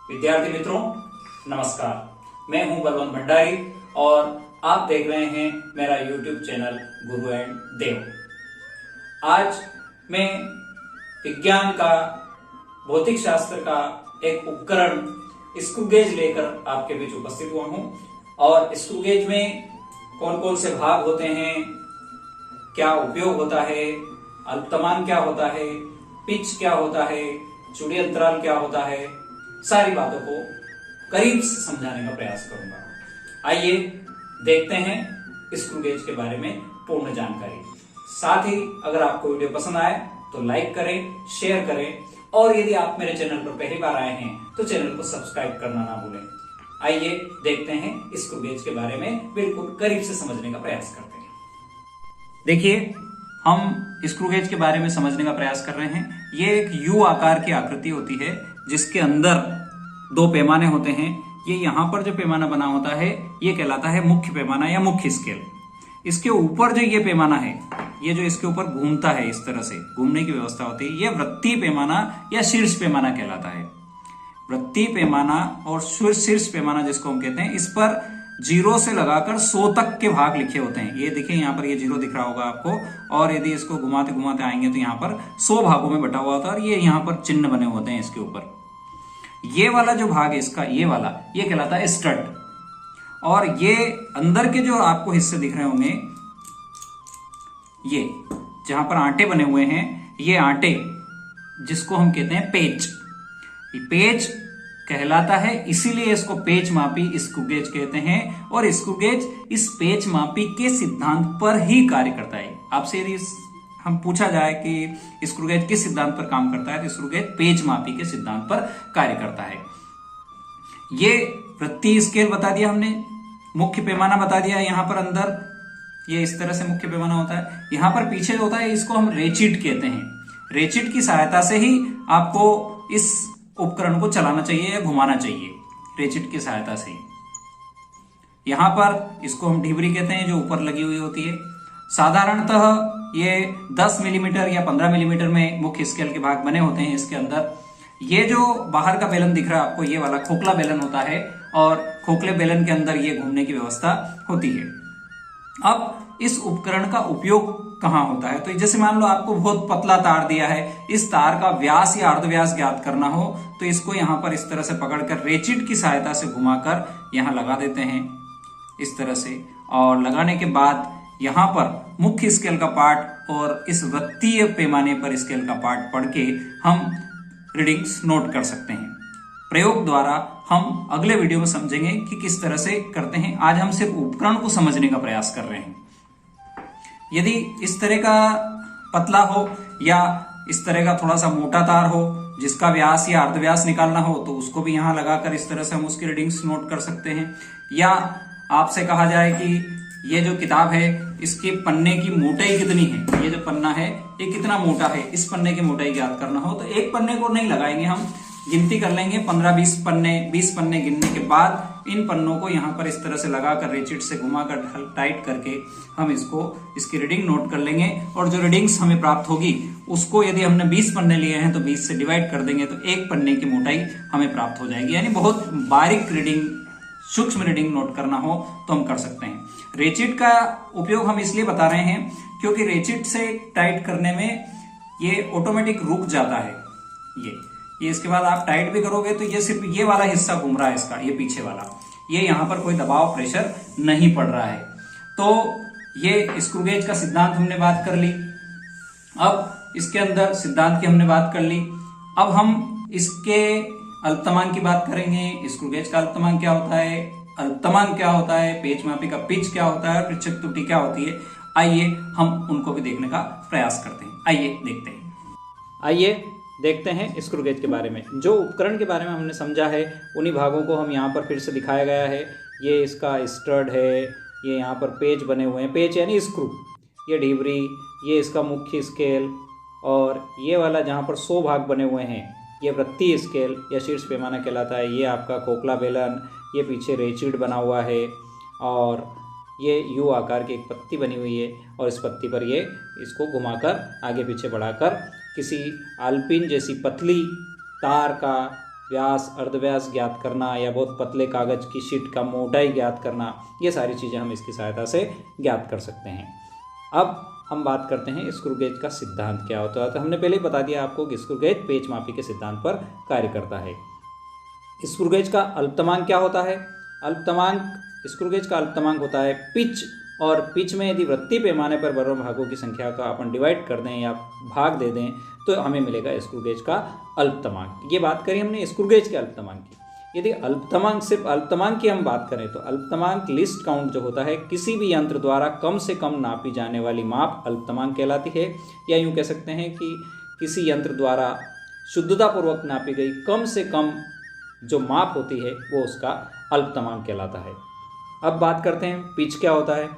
विद्यार्थी मित्रों, नमस्कार। मैं हूं बलवंत भंडारी और आप देख रहे हैं मेरा YouTube चैनल गुरु एंड देव। आज मैं विज्ञान का, भौतिक शास्त्र का एक उपकरण स्क्रू गेज लेकर आपके बीच उपस्थित हुआ हूं। और स्क्रू गेज में कौन कौन से भाग होते हैं, क्या उपयोग होता है, अल्पतमांक क्या होता है, पिच क्या होता है, चूड़ी अंतराल क्या होता है, सारी बातों को करीब से समझाने का प्रयास करूंगा। आइए देखते हैं स्क्रू गेज के बारे में पूर्ण जानकारी। साथ ही अगर आपको वीडियो पसंद आए तो लाइक करें, शेयर करें और यदि आप मेरे चैनल पर पहली बार आए हैं तो चैनल को सब्सक्राइब करना ना भूलें। आइए देखते हैं स्क्रू गेज के बारे में बिल्कुल करीब से समझने का प्रयास करते हैं। देखिए, हम स्क्रू गेज के बारे में समझने का प्रयास कर रहे हैं। ये एक यू आकार की आकृति होती है जिसके अंदर दो पैमाने होते हैं। ये यहाँ पर जो पैमाना बना होता है ये कहलाता है मुख्य पैमाना या मुख्य स्केल। इसके ऊपर जो ये पैमाना है, ये जो इसके ऊपर घूमता है, इस तरह से घूमने की व्यवस्था होती है, ये वृत्तीय पैमाना या शीर्ष पैमाना कहलाता है। वृत्तीय पैमाना और शीर्ष पैमाना जिसको हम कहते हैं, इस पर 0 से लगाकर 100 तक के भाग लिखे होते हैं। ये देखिए, यहाँ पर ये 0 दिख रहा होगा आपको, और यदि इसको घुमाते घुमाते आएंगे तो यहाँ पर 100 भागों में बटा हुआ होता है और ये यहाँ पर चिन्ह बने होते हैं इसके ऊपर। ये वाला जो भाग है इसका, ये वाला, ये कहलाता है स्टड। और ये अंदर के जो आपको हिस्से दिख रहे होंगे, ये जहां पर आंटे बने हुए हैं, ये आंटे जिसको हम कहते हैं पेच, ये पेच कहलाता है, इसीलिए इसको पेच मापी स्क्रू गेज कहते हैं। और स्क्रू गेज इस पेच मापी के सिद्धांत पर ही कार्य करता है। आपसे यदि हम पूछा जाए कि स्क्रू गेज किस सिद्धांत पर काम करता है, तो स्क्रू गेज पेच मापी के सिद्धांत पर कार्य करता है। ये वृत्तीय स्केल बता दिया हमने, मुख्य पैमाना बता दिया। यहां पर अंदर ये इस तरह से मुख्य पैमाना होता है। यहां पर पीछे जो होता है इसको हम रेचिट कहते हैं। रेचिट की सहायता से ही आपको इस उपकरण को चलाना चाहिए या घुमाना चाहिए, रेचिट की सहायता से। यहां पर इसको हम ढिबरी कहते हैं, जो ऊपर लगी हुई होती है। साधारणतः ये 10 मिलीमीटर या 15 मिलीमीटर में मुख्य स्केल के भाग बने होते हैं इसके अंदर। ये जो बाहर का बेलन दिख रहा है आपको, ये वाला खोखला बेलन होता है और खोखले बेलन के अंदर ये घूमने की व्यवस्था होती है। अब इस उपकरण का उपयोग कहां होता है? तो जैसे मान लो आपको बहुत पतला तार दिया है, इस तार का व्यास या अर्धव्यास ज्ञात करना हो तो इसको यहां पर इस तरह से पकड़कर रेचिट की सहायता से घुमाकर यहां लगा देते हैं इस तरह से। और लगाने के बाद यहां पर मुख्य स्केल का पार्ट और इस वृत्तीय पैमाने पर स्केल का पार्ट पढ़ के हम रीडिंग्स नोट कर सकते हैं। प्रयोग द्वारा हम अगले वीडियो में समझेंगे कि किस तरह से करते हैं। आज हम सिर्फ उपकरण को समझने का प्रयास कर रहे हैं। यदि इस तरह का पतला हो या इस तरह का थोड़ा सा मोटा तार हो जिसका व्यास या अर्धव्यास निकालना हो, तो उसको भी यहां लगाकर इस तरह से हम उसकी रीडिंग्स नोट कर सकते हैं। या आपसे कहा जाए कि ये जो किताब है इसके पन्ने की मोटाई कितनी है, ये जो पन्ना है ये कितना मोटा है, इस पन्ने की मोटाई ज्ञात करना हो तो एक पन्ने को नहीं लगाएंगे, हम गिनती कर लेंगे 15-20 पन्ने, 20 पन्ने गिनने के बाद इन पन्नों को यहाँ पर इस तरह से लगाकर रेचिट से घुमाकर टाइट करके हम इसकी रीडिंग नोट कर लेंगे। और जो रीडिंग्स हमें प्राप्त होगी उसको यदि हमने 20 पन्ने लिए हैं तो 20 से डिवाइड कर देंगे तो एक पन्ने की मोटाई हमें प्राप्त हो जाएगी। यानी बहुत बारीक रीडिंग, सूक्ष्म रीडिंग नोट करना हो तो हम कर सकते हैं। रेचिट का उपयोग हम इसलिए बता रहे हैं क्योंकि रेचिट से टाइट करने में ये ऑटोमेटिक रुक जाता है। ये इसके बाद आप टाइट भी करोगे तो ये सिर्फ ये वाला हिस्सा घूम रहा है इसका, ये पीछे वाला, ये यहां पर कोई दबाव प्रेशर नहीं पड़ रहा है। तो ये स्क्रू गेज का सिद्धांत हमने बात कर ली। अब इसके अंदर सिद्धांत की हमने बात कर ली। अब हम इसके अल्पतमांक की बात करेंगे। स्क्रू गेज का अल्पतमांक क्या होता है, अल्पतमांक क्या होता है, पेच मापी का पिच क्या होता है, पृच्छक त्रुटि क्या होती है। आइए हम उनको भी देखने का प्रयास करते हैं। आइए देखते हैं स्क्रू गेज के बारे में। जो उपकरण के बारे में हमने समझा है उन्हीं भागों को हम यहाँ पर फिर से दिखाया गया है। ये इसका स्टड है, ये यहाँ पर पेच बने हुए हैं, पेच यानी स्क्रू, ये ढिबरी, ये इसका मुख्य स्केल, और ये वाला जहाँ पर 100 भाग बने हुए हैं ये वृत्तीय स्केल या शीर्ष पैमाना कहलाता है। ये आपका खोखला बेलन, ये पीछे रेचिड बना हुआ है और ये यू आकार की एक पत्ती बनी हुई है और इस पत्ती पर ये इसको घुमाकर आगे पीछे बढ़ाकर किसी आल्पिन जैसी पतली तार का व्यास, अर्धव्यास ज्ञात करना या बहुत पतले कागज की शीट का मोटाई ज्ञात करना, ये सारी चीज़ें हम इसकी सहायता से ज्ञात कर सकते हैं। अब हम बात करते हैं स्क्रू गेज का सिद्धांत क्या होता है। तो हमने पहले ही बता दिया आपको कि स्क्रू गेज पेच मापी के सिद्धांत पर कार्य करता है। स्क्रू गेज का अल्पतमांक क्या होता है? स्क्रू गेज का अल्पतमांक होता है पिच, और पिच में यदि वृत्तीय पैमाने पर बराबर भागों की संख्या का अपन डिवाइड कर दें या भाग दे दें तो हमें मिलेगा स्क्रू गेज का अल्पतमांक। ये बात करी हमने स्क्रू गेज के अल्पतमांक की। यदि अल्पतमांक, सिर्फ अल्पतमांक की हम बात करें तो अल्पतमांक लिस्ट काउंट जो होता है, किसी भी यंत्र द्वारा कम से कम नापी जाने वाली माप अल्पतमांक कहलाती है। या यूँ कह सकते हैं कि किसी यंत्र द्वारा शुद्धतापूर्वक नापी गई कम से कम जो माप होती है वो उसका अल्पतमांक कहलाता है। अब बात करते हैं पिच क्या होता है।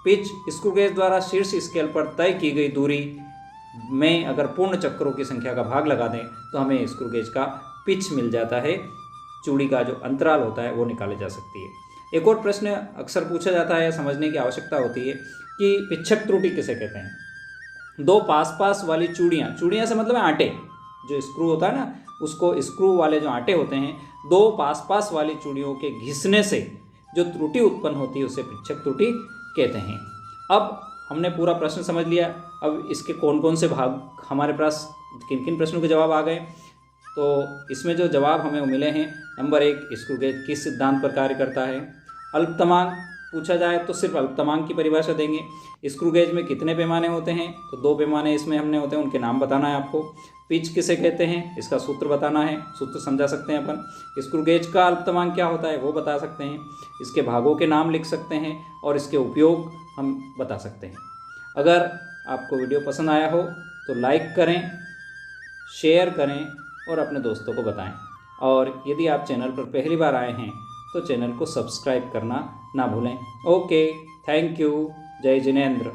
पिच स्क्रू गेज द्वारा शीर्ष स्केल पर तय की गई दूरी में अगर पूर्ण चक्रों की संख्या का भाग लगा दें तो हमें स्क्रू गेज का पिच मिल जाता है। चूड़ी का जो अंतराल होता है वो निकाली जा सकती है। एक और प्रश्न अक्सर पूछा जाता है, समझने की आवश्यकता होती है कि पिच्छक त्रुटि किसे कहते हैं। दो पास पास वाली चूड़ियाँ से मतलब है आटे, जो स्क्रू होता है ना, उसको स्क्रू वाले जो आटे होते हैं, दो पास पास वाली चूड़ियों के घिसने से जो त्रुटि उत्पन्न होती है उसे पिच्छक त्रुटि कहते हैं। अब हमने पूरा प्रश्न समझ लिया। अब इसके कौन कौन से भाग हमारे पास, किन किन प्रश्नों के जवाब आ गए, तो इसमें जो जवाब हमें मिले हैं, नंबर 1 स्क्रू गेज किस सिद्धांत पर कार्य करता है। अल्पतमांक पूछा जाए तो सिर्फ अल्पतमांक की परिभाषा देंगे। स्क्रू गेज में कितने पैमाने होते हैं, तो 2 पैमाने इसमें हमने होते हैं, उनके नाम बताना है आपको। पिच किसे कहते हैं, इसका सूत्र बताना है, सूत्र समझा सकते हैं अपन। स्क्रू गेज का अल्पतमांक क्या होता है वो बता सकते हैं। इसके भागों के नाम लिख सकते हैं और इसके उपयोग हम बता सकते हैं। अगर आपको वीडियो पसंद आया हो तो लाइक करें, शेयर करें और अपने दोस्तों को बताएं। और यदि आप चैनल पर पहली बार आए हैं तो चैनल को सब्सक्राइब करना ना भूलें। Okay, thank you. जय जिनेंद्र।